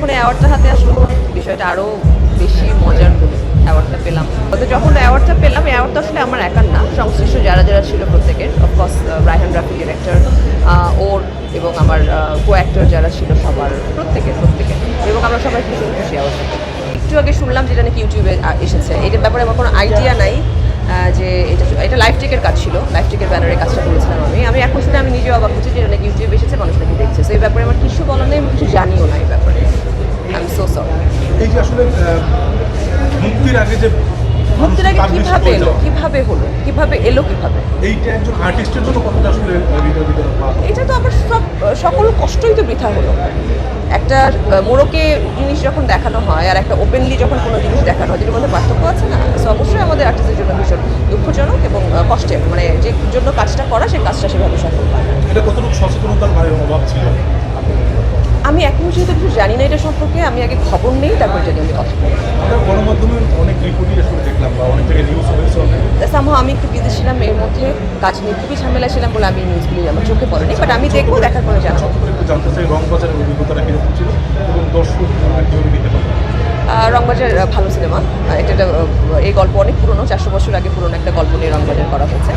যখন অ্যাওয়ার্ডটা হাতে আসলো বিষয়টা আরও বেশি মজার হলো। অ্যাওয়ার্ডটা পেলাম, তো যখন অ্যাওয়ার্ডটা পেলাম, অ্যাওয়ার্ডটা আসলে আমার একার না, সংশ্লিষ্ট যারা যারা ছিল প্রত্যেকের, অফকোর্স রায়হান রাফি ডিরেক্টর, ওর এবং আমার কো অ্যাক্টর যারা ছিল সবার প্রত্যেকের এবং আমরা সবাই ভীষণ খুশি অবশ্যই। একটু আগে শুনলাম যেটা নাকি ইউটিউবে এসেছে, এটার ব্যাপারে আমার কোনো আইডিয়া নাই যে এটা লাইফ টেকের কাজ ছিল, লাইফ টেকের ব্যানারে কাজটা করেছিলাম আমি এখন শুনে আমি নিজেও অবাক হচ্ছি যে এটা নাকি ইউটিউবে এসেছে, মানুষ নাকি দেখছে। তো এই ব্যাপারে আমার কিছু বলার নেই, আমি কিছু জানিও না এই ব্যাপারে। I am so sorry. এই যে আসলে মুক্তির আগে যে কিভাবে এলো এইটা একজন আর্টিস্টের জন্য কতটা আসলে এটা তো আবার সকল কষ্টই তো বৃথা হলো। একটা মোড়কে জিনিস যখন দেখানো হয় আর একটা ওপেনলি যখন কোনো জিনিস দেখানো হয়, যেটার মধ্যে পার্থক্য আছে না। সো অবশ্যই আমাদের আর্টিস্টের জন্য ভীষণ দুঃখজনক এবং কষ্টের, মানে যে জন্য কাজটা করা সেই কাজটা সেভাবে সফল হয় না। এটা কতটুকু সচেতনতার অভাব ছিল? আমি এখনো যেহেতু কিছু জানি না এটা সম্পর্কে, আমি আগে খবর নেই, তারপর এটা নিয়ে আমি কথা বলি। আমরা গণমাধ্যমে অনেক রিপোর্টই আসলে দেখলাম বা অনেক জায়গায় নিউজ হয়েছে। সামহাও আমি একটু বিজি ছিলাম এর মধ্যে, কাজ নিয়ে খুবই ঝামেলা ছিলাম বলে আমি নিউজগুলি আমার চোখে পড়েনি, বাট আমি দেখবো, দেখার পরে জানাবো। একটু জানতে চাই রংবাজারের অভিজ্ঞতাটা কীরকম ছিল এবং দর্শক কীভাবে নিতে পারবে? রংবাজার ভালো সিনেমা, এটা এই গল্প অনেক পুরনো, 400 বছর আগে পুরনো একটা গল্প নিয়ে রংবাজার করা হয়েছে।